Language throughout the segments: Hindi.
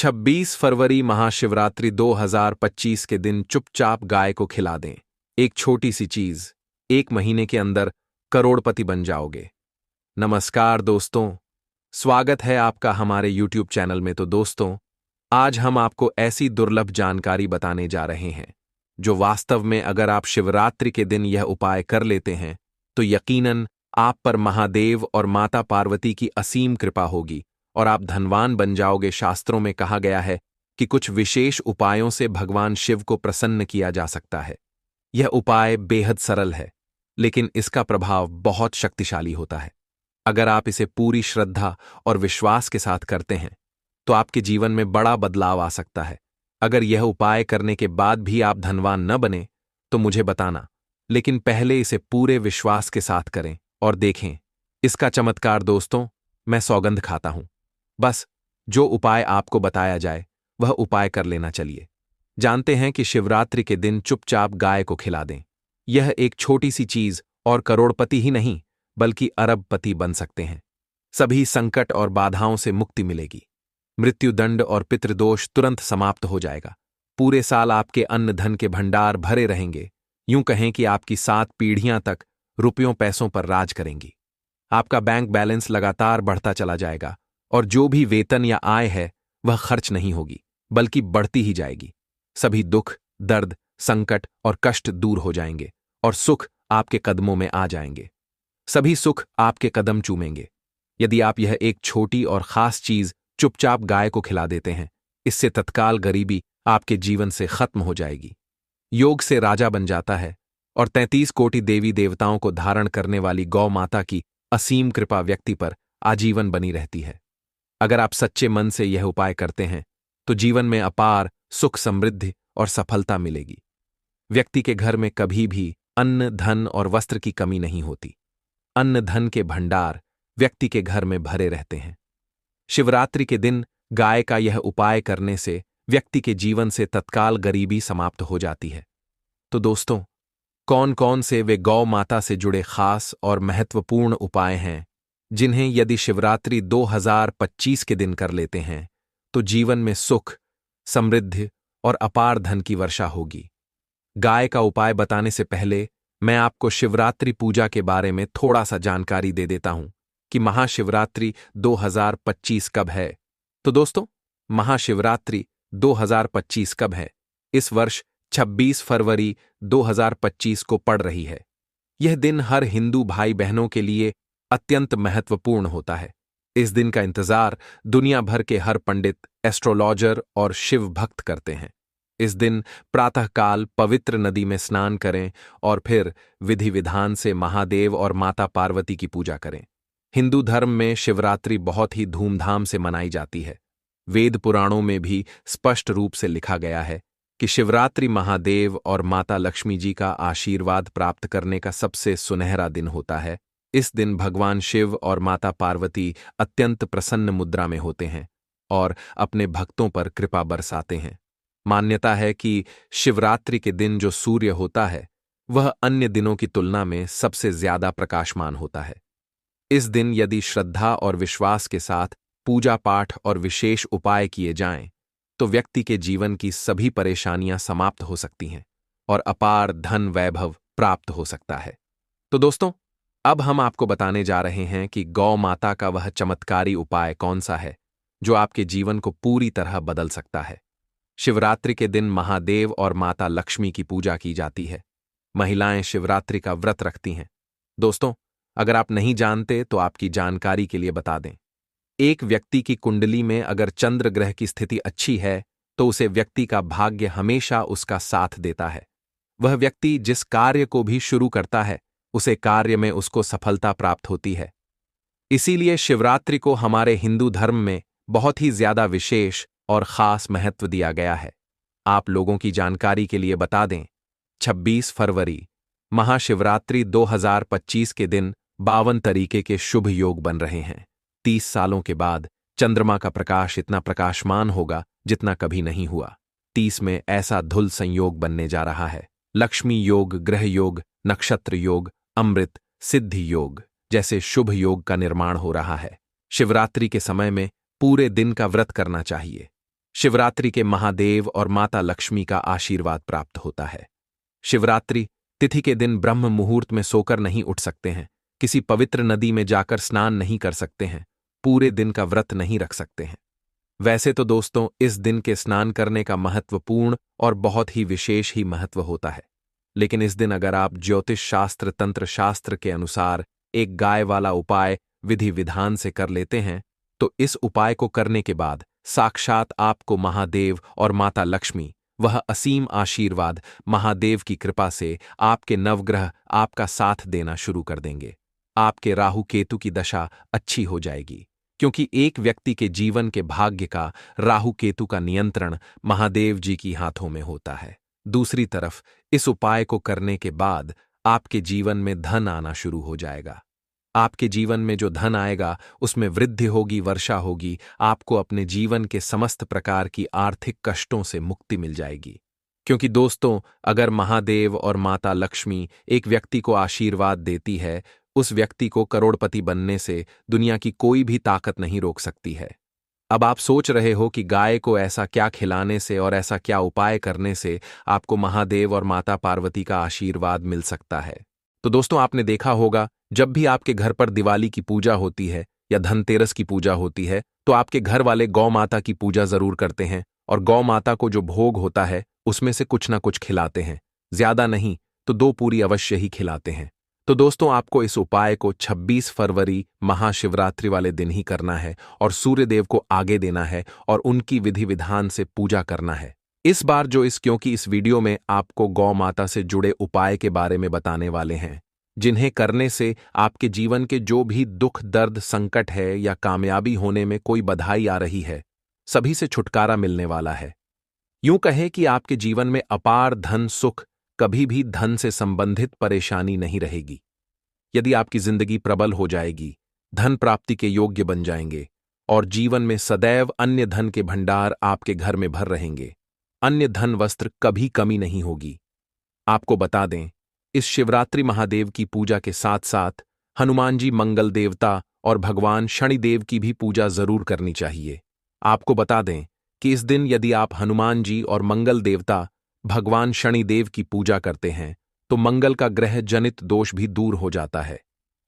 26 फरवरी महाशिवरात्रि 2025 के दिन चुपचाप गाय को खिला दें। एक छोटी सी चीज, 1 महीने के अंदर करोड़पति बन जाओगे। नमस्कार दोस्तों, स्वागत है आपका हमारे YouTube चैनल में। तो दोस्तों, आज हम आपको ऐसी दुर्लभ जानकारी बताने जा रहे हैं जो वास्तव में अगर आप शिवरात्रि के दिन यह उपाय कर लेते हैं तो यकीनन आप पर महादेव और माता पार्वती की असीम कृपा होगी और आप धनवान बन जाओगे। शास्त्रों में कहा गया है कि कुछ विशेष उपायों से भगवान शिव को प्रसन्न किया जा सकता है। यह उपाय बेहद सरल है, लेकिन इसका प्रभाव बहुत शक्तिशाली होता है। अगर आप इसे पूरी श्रद्धा और विश्वास के साथ करते हैं तो आपके जीवन में बड़ा बदलाव आ सकता है। अगर यह उपाय करने के बाद भी आप धनवान न बने तो मुझे बताना, लेकिन पहले इसे पूरे विश्वास के साथ करें और देखें इसका चमत्कार। दोस्तों, मैं सौगंध खाता हूं। बस जो उपाय आपको बताया जाए वह उपाय कर लेना। चलिए जानते हैं कि शिवरात्रि के दिन चुपचाप गाय को खिला दें। यह एक छोटी सी चीज और करोड़पति ही नहीं बल्कि अरबपति बन सकते हैं। सभी संकट और बाधाओं से मुक्ति मिलेगी। मृत्युदंड और पितृदोष तुरंत समाप्त हो जाएगा। पूरे साल आपके अन्न धन के भंडार भरे रहेंगे। यूं कहें कि आपकी 7 पीढ़ियां तक रुपयों पैसों पर राज करेंगी। आपका बैंक बैलेंस लगातार बढ़ता चला जाएगा और जो भी वेतन या आय है वह खर्च नहीं होगी बल्कि बढ़ती ही जाएगी। सभी दुख, दर्द, संकट और कष्ट दूर हो जाएंगे और सुख आपके कदमों में आ जाएंगे। सभी सुख आपके कदम चूमेंगे यदि आप यह एक छोटी और खास चीज चुपचाप गाय को खिला देते हैं। इससे तत्काल गरीबी आपके जीवन से खत्म हो जाएगी। योग से राजा बन जाता है और 33 कोटि देवी देवताओं को धारण करने वाली गौ माता की असीम कृपा व्यक्ति पर आजीवन बनी रहती है। अगर आप सच्चे मन से यह उपाय करते हैं तो जीवन में अपार सुख, समृद्धि और सफलता मिलेगी। व्यक्ति के घर में कभी भी अन्न, धन और वस्त्र की कमी नहीं होती। अन्न धन के भंडार व्यक्ति के घर में भरे रहते हैं। शिवरात्रि के दिन गाय का यह उपाय करने से व्यक्ति के जीवन से तत्काल गरीबी समाप्त हो जाती है। तो दोस्तों, कौन कौन से वे गौ माता से जुड़े खास और महत्वपूर्ण उपाय हैं जिन्हें यदि शिवरात्रि 2025 के दिन कर लेते हैं तो जीवन में सुख, समृद्धि और अपार धन की वर्षा होगी? गाय का उपाय बताने से पहले मैं आपको शिवरात्रि पूजा के बारे में थोड़ा सा जानकारी दे देता हूं कि महाशिवरात्रि 2025 कब है। तो दोस्तों, महाशिवरात्रि 2025 कब है? इस वर्ष 26 फरवरी 2025 को पड़ रही है। यह दिन हर हिंदू भाई बहनों के लिए अत्यंत महत्वपूर्ण होता है। इस दिन का इंतजार दुनिया भर के हर पंडित, एस्ट्रोलॉजर और शिव भक्त करते हैं। इस दिन प्रातःकाल पवित्र नदी में स्नान करें और फिर विधि विधान से महादेव और माता पार्वती की पूजा करें। हिंदू धर्म में शिवरात्रि बहुत ही धूमधाम से मनाई जाती है। वेद पुराणों में भी स्पष्ट रूप से लिखा गया है कि शिवरात्रि महादेव और माता लक्ष्मी जी का आशीर्वाद प्राप्त करने का सबसे सुनहरा दिन होता है। इस दिन भगवान शिव और माता पार्वती अत्यंत प्रसन्न मुद्रा में होते हैं और अपने भक्तों पर कृपा बरसाते हैं। मान्यता है कि शिवरात्रि के दिन जो सूर्य होता है वह अन्य दिनों की तुलना में सबसे ज्यादा प्रकाशमान होता है। इस दिन यदि श्रद्धा और विश्वास के साथ पूजा पाठ और विशेष उपाय किए जाएं तो व्यक्ति के जीवन की सभी परेशानियां समाप्त हो सकती हैं और अपार धन वैभव प्राप्त हो सकता है। तो दोस्तों, अब हम आपको बताने जा रहे हैं कि गौ माता का वह चमत्कारी उपाय कौन सा है जो आपके जीवन को पूरी तरह बदल सकता है। शिवरात्रि के दिन महादेव और माता लक्ष्मी की पूजा की जाती है। महिलाएं शिवरात्रि का व्रत रखती हैं। दोस्तों, अगर आप नहीं जानते तो आपकी जानकारी के लिए बता दें। एक व्यक्ति की कुंडली में अगर चंद्र ग्रह की स्थिति अच्छी है तो उसे व्यक्ति का भाग्य हमेशा उसका साथ देता है। वह व्यक्ति जिस कार्य को भी शुरू करता है उसे कार्य में उसको सफलता प्राप्त होती है। इसीलिए शिवरात्रि को हमारे हिंदू धर्म में बहुत ही ज्यादा विशेष और खास महत्व दिया गया है। आप लोगों की जानकारी के लिए बता दें, 26 फरवरी महाशिवरात्रि 2025 के दिन 52 तरीके के शुभ योग बन रहे हैं। 30 सालों के बाद चंद्रमा का प्रकाश इतना प्रकाशमान होगा जितना कभी नहीं हुआ। 30 में ऐसा धुल संयोग बनने जा रहा है। लक्ष्मी योग, ग्रह योग, नक्षत्र योग, अमृत, सिद्धि योग जैसे शुभ योग का निर्माण हो रहा है। शिवरात्रि के समय में पूरे दिन का व्रत करना चाहिए। शिवरात्रि के महादेव और माता लक्ष्मी का आशीर्वाद प्राप्त होता है। शिवरात्रि तिथि के दिन ब्रह्म मुहूर्त में सोकर नहीं उठ सकते हैं, किसी पवित्र नदी में जाकर स्नान नहीं कर सकते हैं, पूरे दिन का व्रत नहीं रख सकते हैं। वैसे तो दोस्तों, इस दिन के स्नान करने का महत्वपूर्ण और बहुत ही विशेष ही महत्व होता है, लेकिन इस दिन अगर आप ज्योतिष शास्त्र तंत्र शास्त्र के अनुसार एक गाय वाला उपाय विधि विधान से कर लेते हैं, तो इस उपाय को करने के बाद साक्षात आपको महादेव और माता लक्ष्मी वह असीम आशीर्वाद महादेव की कृपा से आपके नवग्रह आपका साथ देना शुरू कर देंगे। आपके राहु केतु की दशा अच्छी हो जाएगी, क्योंकि एक व्यक्ति के जीवन के भाग्य का राहु केतु का नियंत्रण महादेव जी की हाथों में होता है। दूसरी तरफ इस उपाय को करने के बाद आपके जीवन में धन आना शुरू हो जाएगा। आपके जीवन में जो धन आएगा उसमें वृद्धि होगी, वर्षा होगी, आपको अपने जीवन के समस्त प्रकार की आर्थिक कष्टों से मुक्ति मिल जाएगी। क्योंकि दोस्तों, अगर महादेव और माता लक्ष्मी एक व्यक्ति को आशीर्वाद देती है, उस व्यक्ति को करोड़पति बनने से दुनिया की कोई भी ताकत नहीं रोक सकती है। अब आप सोच रहे हो कि गाय को ऐसा क्या खिलाने से और ऐसा क्या उपाय करने से आपको महादेव और माता पार्वती का आशीर्वाद मिल सकता है। तो दोस्तों, आपने देखा होगा, जब भी आपके घर पर दिवाली की पूजा होती है या धनतेरस की पूजा होती है, तो आपके घर वाले गौ माता की पूजा जरूर करते हैं और गौ माता को जो भोग होता है उसमें से कुछ ना कुछ खिलाते हैं। ज्यादा नहीं तो 2 पूरी अवश्य ही खिलाते हैं। तो दोस्तों, आपको इस उपाय को 26 फरवरी महाशिवरात्रि वाले दिन ही करना है और सूर्यदेव को आगे देना है और उनकी विधि विधान से पूजा करना है। इस बार क्योंकि इस वीडियो में आपको गौ माता से जुड़े उपाय के बारे में बताने वाले हैं, जिन्हें करने से आपके जीवन के जो भी दुख दर्द संकट है या कामयाबी होने में कोई बधाई आ रही है, सभी से छुटकारा मिलने वाला है। यूं कहे कि आपके जीवन में अपार धन सुख, कभी भी धन से संबंधित परेशानी नहीं रहेगी। यदि आपकी जिंदगी प्रबल हो जाएगी, धन प्राप्ति के योग्य बन जाएंगे और जीवन में सदैव अन्य धन के भंडार आपके घर में भर रहेंगे। अन्य धन वस्त्र कभी कमी नहीं होगी। आपको बता दें, इस शिवरात्रि महादेव की पूजा के साथ साथ हनुमान जी मंगल देवता और भगवान शनिदेव की भी पूजा जरूर करनी चाहिए। आपको बता दें कि इस दिन यदि आप हनुमान जी और मंगल देवता भगवान शनिदेव की पूजा करते हैं, तो मंगल का ग्रह जनित दोष भी दूर हो जाता है।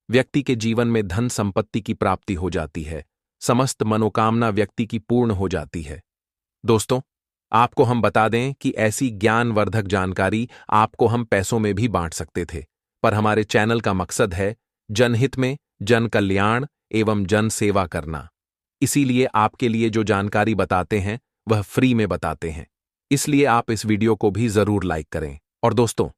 व्यक्ति के जीवन में धन संपत्ति की प्राप्ति हो जाती है, समस्त मनोकामना व्यक्ति की पूर्ण हो जाती है। दोस्तों, आपको हम बता दें कि ऐसी ज्ञानवर्धक जानकारी आपको हम पैसों में भी बांट सकते थे, पर हमारे चैनल का मकसद है जनहित में जन कल्याण एवं जन सेवा करना। इसीलिए आपके लिए जो जानकारी बताते हैं वह फ्री में बताते हैं। इसलिए आप इस वीडियो को भी जरूर लाइक करें। और दोस्तों,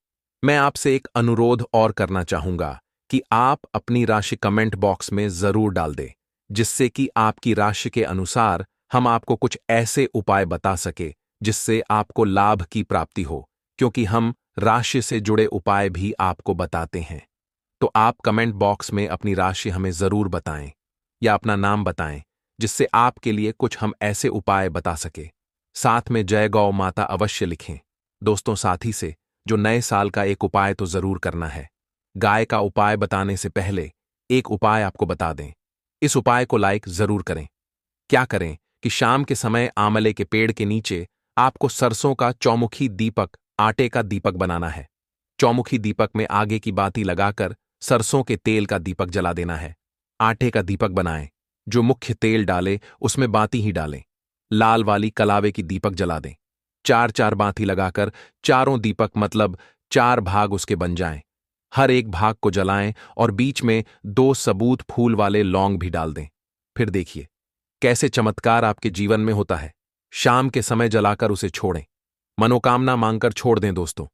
मैं आपसे एक अनुरोध और करना चाहूंगा कि आप अपनी राशि कमेंट बॉक्स में जरूर डाल दें, जिससे कि आपकी राशि के अनुसार हम आपको कुछ ऐसे उपाय बता सके जिससे आपको लाभ की प्राप्ति हो, क्योंकि हम राशि से जुड़े उपाय भी आपको बताते हैं। तो आप कमेंट बॉक्स में अपनी राशि हमें जरूर बताएं या अपना नाम बताएं, जिससे आपके लिए कुछ हम ऐसे उपाय बता सके। साथ में जय गौ माता अवश्य लिखें। दोस्तों, साथ ही से जो नए साल का एक उपाय तो जरूर करना है। गाय का उपाय बताने से पहले एक उपाय आपको बता दें। इस उपाय को लाइक जरूर करें। क्या करें कि शाम के समय आंवले के पेड़ के नीचे आपको सरसों का चौमुखी दीपक, आटे का दीपक बनाना है। चौमुखी दीपक में आगे की बाती लगाकर सरसों के तेल का दीपक जला देना है। आटे का दीपक बनाएं, जो मुख्य तेल डाले उसमें बाती ही डालें। लाल वाली कलावे की दीपक जला दें। 4-4 बाती लगाकर चारों दीपक मतलब 4 भाग उसके बन जाएं। हर एक भाग को जलाएं और बीच में 2 सबूत फूल वाले लौंग भी डाल दें। फिर देखिए कैसे चमत्कार आपके जीवन में होता है। शाम के समय जलाकर उसे छोड़ें। मनोकामना मांगकर छोड़ दें। दोस्तों,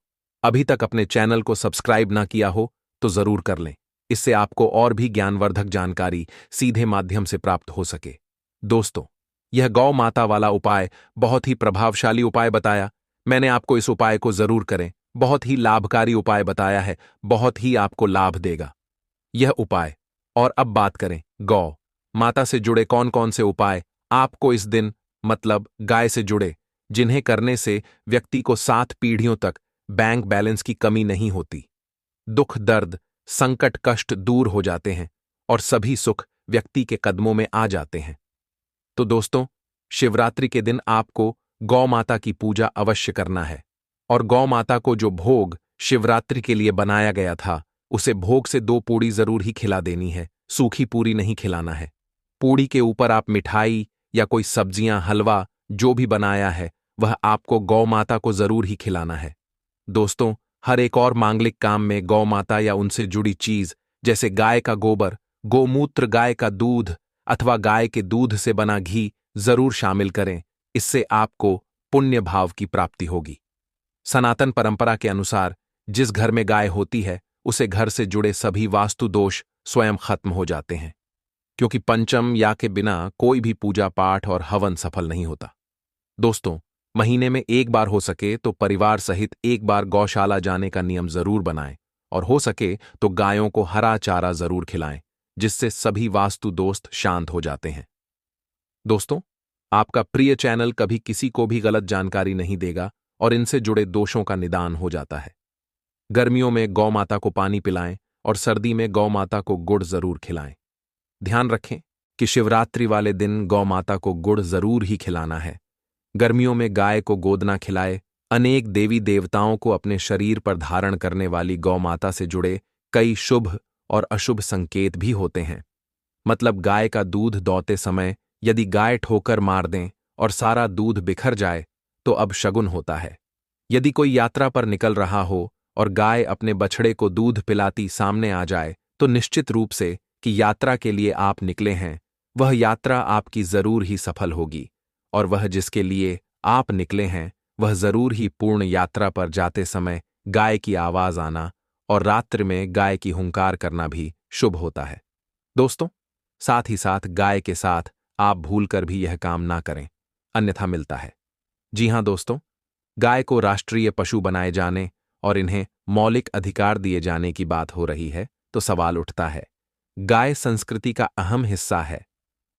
अभी तक अपने चैनल को सब्सक्राइब ना किया हो तो जरूर कर लें। इससे आपको और भी ज्ञानवर्धक जानकारी सीधे माध्यम से प्राप्त हो सके। दोस्तों, यह गौ माता वाला उपाय बहुत ही प्रभावशाली उपाय बताया। मैंने आपको इस उपाय को जरूर करें। बहुत ही लाभकारी उपाय बताया है, बहुत ही आपको लाभ देगा यह उपाय। और अब बात करें गौ माता से जुड़े कौन कौन से उपाय आपको इस दिन मतलब गाय से जुड़े, जिन्हें करने से व्यक्ति को 7 पीढ़ियों तक बैंक बैलेंस की कमी नहीं होती, दुख दर्द संकट कष्ट दूर हो जाते हैं और सभी सुख व्यक्ति के कदमों में आ जाते हैं। तो दोस्तों, शिवरात्रि के दिन आपको गौ माता की पूजा अवश्य करना है और गौ माता को जो भोग शिवरात्रि के लिए बनाया गया था उसे भोग से 2 पूड़ी जरूर ही खिला देनी है, सूखी पूरी नहीं खिलाना है। पूड़ी के ऊपर आप मिठाई या कोई सब्जियां, हलवा जो भी बनाया है वह आपको गौ माता को जरूर ही खिलाना है। दोस्तों, हर एक और मांगलिक काम में गौ माता या उनसे जुड़ी चीज जैसे गाय का गोबर, गोमूत्र, गाय का दूध अथवा गाय के दूध से बना घी जरूर शामिल करें। इससे आपको पुण्य भाव की प्राप्ति होगी। सनातन परंपरा के अनुसार जिस घर में गाय होती है उसे घर से जुड़े सभी वास्तु दोष स्वयं खत्म हो जाते हैं, क्योंकि पंचम या के बिना कोई भी पूजा पाठ और हवन सफल नहीं होता। दोस्तों, महीने में एक बार हो सके तो परिवार सहित एक बार गौशाला जाने का नियम जरूर बनाएं और हो सके तो गायों को हरा चारा जरूर खिलाएं, जिससे सभी वास्तु दोस्त शांत हो जाते हैं। दोस्तों, आपका प्रिय चैनल कभी किसी को भी गलत जानकारी नहीं देगा और इनसे जुड़े दोषों का निदान हो जाता है। गर्मियों में गौ माता को पानी पिलाएं और सर्दी में गौ माता को गुड़ जरूर खिलाएं। ध्यान रखें कि शिवरात्रि वाले दिन गौ माता को गुड़ जरूर ही खिलाना है। गर्मियों में गाय को गोदना खिलाए। अनेक देवी देवताओं को अपने शरीर पर धारण करने वाली गौ माता से जुड़े कई शुभ और अशुभ संकेत भी होते हैं। मतलब गाय का दूध दौते समय यदि गाय ठोकर मार दें और सारा दूध बिखर जाए तो अब शगुन होता है। यदि कोई यात्रा पर निकल रहा हो और गाय अपने बछड़े को दूध पिलाती सामने आ जाए तो निश्चित रूप से कि यात्रा के लिए आप निकले हैं वह यात्रा आपकी जरूर ही सफल होगी और वह जिसके लिए आप निकले हैं वह जरूर ही पूर्ण यात्रा पर जाते समय गाय की आवाज आना और रात्रि में गाय की हुंकार करना भी शुभ होता है। दोस्तों, साथ ही साथ गाय के साथ आप भूलकर भी यह काम ना करें, अन्यथा मिलता है। जी हां दोस्तों, गाय को राष्ट्रीय पशु बनाए जाने और इन्हें मौलिक अधिकार दिए जाने की बात हो रही है तो सवाल उठता है, गाय संस्कृति का अहम हिस्सा है,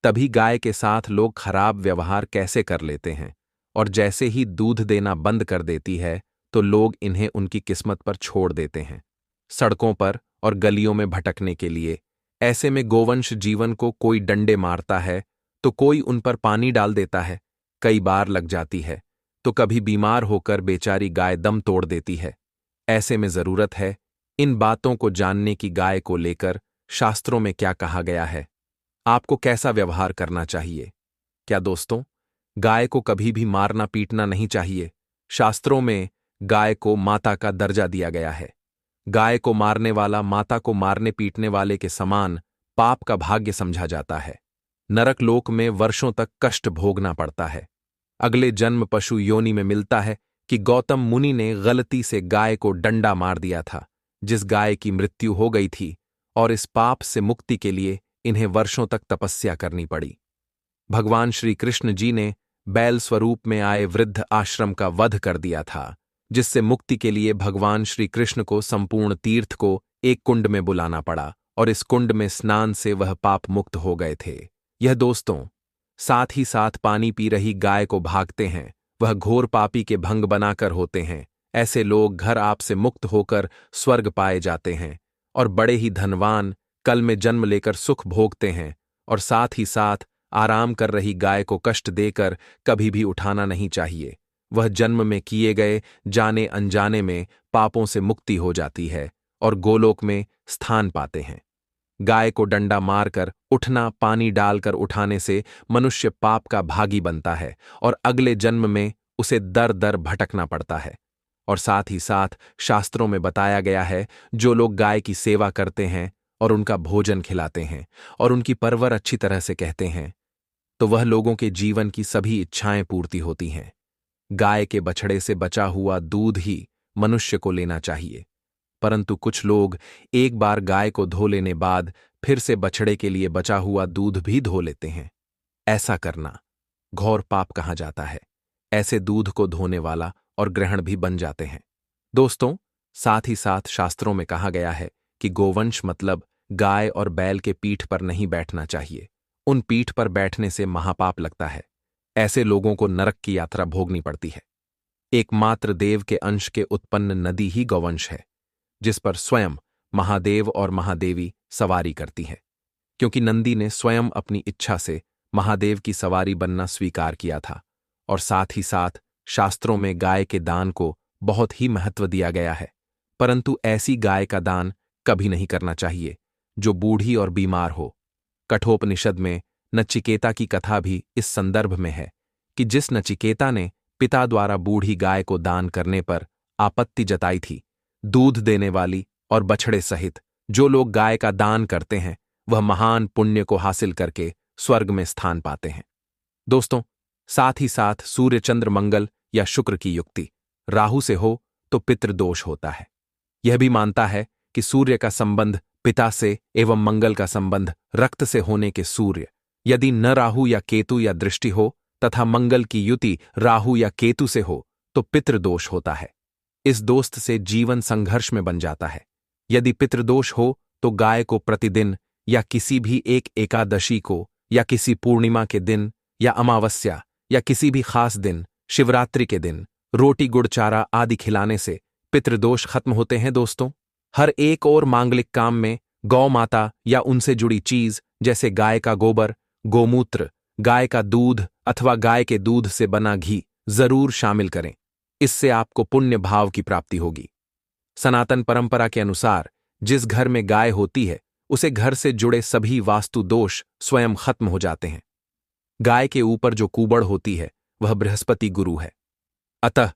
तभी गाय के साथ लोग खराब व्यवहार कैसे कर लेते हैं और जैसे ही दूध देना बंद कर देती है तो लोग इन्हें उनकी किस्मत पर छोड़ देते हैं, सड़कों पर और गलियों में भटकने के लिए। ऐसे में गोवंश जीवन को कोई डंडे मारता है तो कोई उन पर पानी डाल देता है, कई बार लग जाती है तो कभी बीमार होकर बेचारी गाय दम तोड़ देती है। ऐसे में जरूरत है इन बातों को जानने की गाय को लेकर शास्त्रों में क्या कहा गया है, आपको कैसा व्यवहार करना चाहिए। क्या दोस्तों, गाय को कभी भी मारना पीटना नहीं चाहिए। शास्त्रों में गाय को माता का दर्जा दिया गया है। गाय को मारने वाला माता को मारने पीटने वाले के समान पाप का भाग्य समझा जाता है। नरक लोक में वर्षों तक कष्ट भोगना पड़ता है। अगले जन्म पशु योनि में मिलता है कि गौतम मुनि ने गलती से गाय को डंडा मार दिया था, जिस गाय की मृत्यु हो गई थी, और इस पाप से मुक्ति के लिए इन्हें वर्षों तक तपस्या करनी पड़ी। भगवान श्री कृष्ण जी ने बैल स्वरूप में आए वृद्ध आश्रम का वध कर दिया था, जिससे मुक्ति के लिए भगवान श्री कृष्ण को संपूर्ण तीर्थ को एक कुंड में बुलाना पड़ा और इस कुंड में स्नान से वह पाप मुक्त हो गए थे। यह दोस्तों, साथ ही साथ पानी पी रही गाय को भागते हैं, वह घोर पापी के भंग बनाकर होते हैं। ऐसे लोग घर आपसे मुक्त होकर स्वर्ग पाए जाते हैं और बड़े ही धनवान कल में जन्म लेकर सुख भोगते हैं। और साथ ही साथ आराम कर रही गाय को कष्ट देकर कभी भी उठाना नहीं चाहिए। वह जन्म में किए गए जाने अनजाने में पापों से मुक्ति हो जाती है और गोलोक में स्थान पाते हैं। गाय को डंडा मारकर उठना, पानी डालकर उठाने से मनुष्य पाप का भागी बनता है और अगले जन्म में उसे दर दर भटकना पड़ता है। और साथ ही साथ शास्त्रों में बताया गया है, जो लोग गाय की सेवा करते हैं और उनका भोजन खिलाते हैं और उनकी परवर अच्छी तरह से कहते हैं तो वह लोगों के जीवन की सभी इच्छाएं पूर्ति होती हैं। गाय के बछड़े से बचा हुआ दूध ही मनुष्य को लेना चाहिए, परंतु कुछ लोग एक बार गाय को धो लेने बाद फिर से बछड़े के लिए बचा हुआ दूध भी धो लेते हैं। ऐसा करना घोर पाप कहा जाता है। ऐसे दूध को धोने वाला और ग्रहण भी बन जाते हैं। दोस्तों, साथ ही साथ शास्त्रों में कहा गया है कि गोवंश मतलब गाय और बैल के पीठ पर नहीं बैठना चाहिए। उन पीठ पर बैठने से महापाप लगता है। ऐसे लोगों को नरक की यात्रा भोगनी पड़ती है। एकमात्र देव के अंश के उत्पन्न नदी ही गौवंश है, जिस पर स्वयं महादेव और महादेवी सवारी करती है, क्योंकि नंदी ने स्वयं अपनी इच्छा से महादेव की सवारी बनना स्वीकार किया था और साथ ही साथ शास्त्रों में गाय के दान को बहुत ही महत्व दिया गया है। परंतु ऐसी गाय का दान कभी नहीं करना चाहिए जो बूढ़ी और बीमार हो। कठोपनिषद में नचिकेता की कथा भी इस संदर्भ में है कि जिस नचिकेता ने पिता द्वारा बूढ़ी गाय को दान करने पर आपत्ति जताई थी, दूध देने वाली और बछड़े सहित जो लोग गाय का दान करते हैं वह महान पुण्य को हासिल करके स्वर्ग में स्थान पाते हैं। दोस्तों, साथ ही साथ सूर्य चंद्र मंगल या शुक्र की युक्ति राहु से हो तो पितृदोष होता है। यह भी मानता है कि सूर्य का संबंध पिता से एवं मंगल का संबंध रक्त से होने के सूर्य यदि न राहु या केतु या दृष्टि हो तथा मंगल की युति राहु या केतु से हो तो पितृदोष होता है। इस दोस्त से जीवन संघर्ष में बन जाता है। यदि पितृदोष हो तो गाय को प्रतिदिन या किसी भी एक एकादशी को या किसी पूर्णिमा के दिन या अमावस्या या किसी भी खास दिन, शिवरात्रि के दिन रोटी गुड़ चारा आदि खिलाने से पितृदोष खत्म होते हैं। दोस्तों, हर एक और मांगलिक काम में गौ माता या उनसे जुड़ी चीज जैसे गाय का गोबर, गोमूत्र, गाय का दूध अथवा गाय के दूध से बना घी जरूर शामिल करें। इससे आपको पुण्य भाव की प्राप्ति होगी। सनातन परंपरा के अनुसार जिस घर में गाय होती है उसे घर से जुड़े सभी वास्तु दोष स्वयं खत्म हो जाते हैं। गाय के ऊपर जो कूबड़ होती है वह बृहस्पति गुरु है। अतः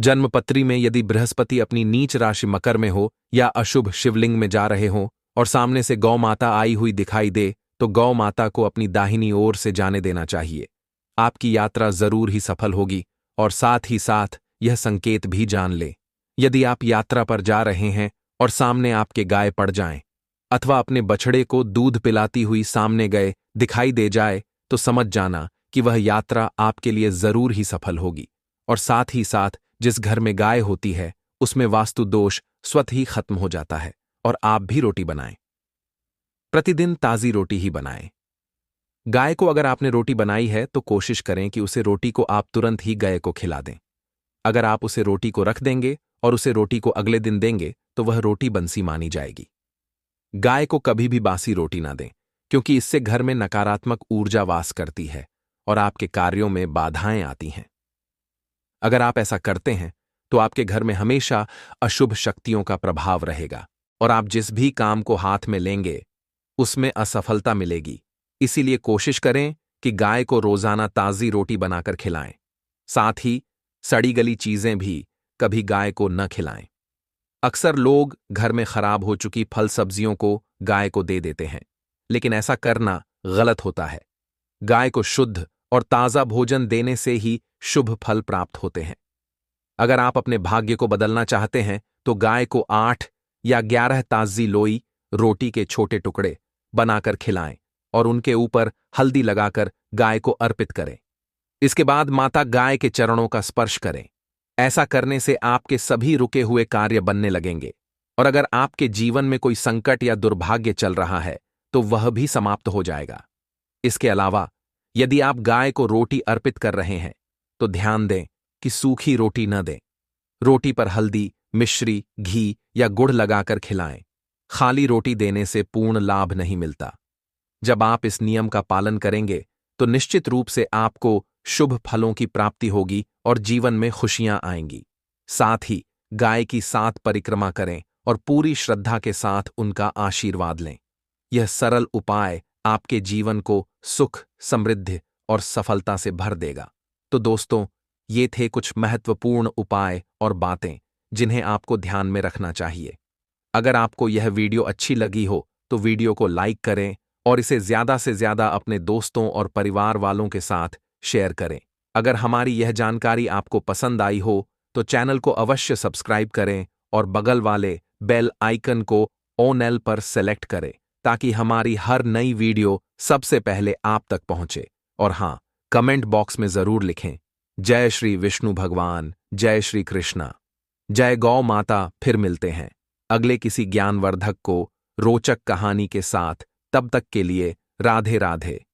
जन्मपत्री में यदि बृहस्पति अपनी नीच राशि मकर में हो या अशुभ शिवलिंग में जा रहे हों और सामने से गौ माता आई हुई दिखाई दे तो गौ माता को अपनी दाहिनी ओर से जाने देना चाहिए। आपकी यात्रा जरूर ही सफल होगी। और साथ ही साथ यह संकेत भी जान ले, यदि आप यात्रा पर जा रहे हैं और सामने आपके गाय पड़ जाएं अथवा अपने बछड़े को दूध पिलाती हुई सामने गए दिखाई दे जाए तो समझ जाना कि वह यात्रा आपके लिए जरूर ही सफल होगी। और साथ ही साथ जिस घर में गाय होती है उसमें वास्तु दोष स्वतः ही खत्म हो जाता है। और आप भी रोटी बनाएं, प्रतिदिन ताजी रोटी ही बनाएं। गाय को अगर आपने रोटी बनाई है तो कोशिश करें कि उसे रोटी को आप तुरंत ही गाय को खिला दें। अगर आप उसे रोटी को रख देंगे और उसे रोटी को अगले दिन देंगे तो वह रोटी बंसी मानी जाएगी। गाय को कभी भी बासी रोटी ना दें, क्योंकि इससे घर में नकारात्मक ऊर्जा वास करती है और आपके कार्यों में बाधाएं आती हैं। अगर आप ऐसा करते हैं तो आपके घर में हमेशा अशुभ शक्तियों का प्रभाव रहेगा और आप जिस भी काम को हाथ में लेंगे उसमें असफलता मिलेगी। इसीलिए कोशिश करें कि गाय को रोजाना ताजी रोटी बनाकर खिलाएं। साथ ही सड़ी गली चीजें भी कभी गाय को न खिलाएं। अक्सर लोग घर में खराब हो चुकी फल सब्जियों को गाय को दे देते हैं, लेकिन ऐसा करना गलत होता है। गाय को शुद्ध और ताजा भोजन देने से ही शुभ फल प्राप्त होते हैं। अगर आप अपने भाग्य को बदलना चाहते हैं तो गाय को 8 या 11 ताजी लोई रोटी के छोटे टुकड़े बनाकर खिलाएं और उनके ऊपर हल्दी लगाकर गाय को अर्पित करें। इसके बाद माता गाय के चरणों का स्पर्श करें। ऐसा करने से आपके सभी रुके हुए कार्य बनने लगेंगे और अगर आपके जीवन में कोई संकट या दुर्भाग्य चल रहा है तो वह भी समाप्त हो जाएगा। इसके अलावा यदि आप गाय को रोटी अर्पित कर रहे हैं तो ध्यान दें कि सूखी रोटी न दें। रोटी पर हल्दी, मिश्री, घी या गुड़ लगाकर खिलाएं। खाली रोटी देने से पूर्ण लाभ नहीं मिलता। जब आप इस नियम का पालन करेंगे तो निश्चित रूप से आपको शुभ फलों की प्राप्ति होगी और जीवन में खुशियां आएंगी। साथ ही गाय की 7 परिक्रमा करें और पूरी श्रद्धा के साथ उनका आशीर्वाद लें। यह सरल उपाय आपके जीवन को सुख, समृद्धि और सफलता से भर देगा। तो दोस्तों, ये थे कुछ महत्वपूर्ण उपाय और बातें जिन्हें आपको ध्यान में रखना चाहिए। अगर आपको यह वीडियो अच्छी लगी हो तो वीडियो को लाइक करें और इसे ज्यादा से ज्यादा अपने दोस्तों और परिवार वालों के साथ शेयर करें। अगर हमारी यह जानकारी आपको पसंद आई हो तो चैनल को अवश्य सब्सक्राइब करें और बगल वाले बेल आइकन को ऑल पर सेलेक्ट करें ताकि हमारी हर नई वीडियो सबसे पहले आप तक पहुंचे। और हाँ, कमेंट बॉक्स में जरूर लिखें, जय श्री विष्णु भगवान, जय श्री कृष्णा, जय गौ माता। फिर मिलते हैं अगले किसी ज्ञानवर्धक को रोचक कहानी के साथ। तब तक के लिए राधे राधे।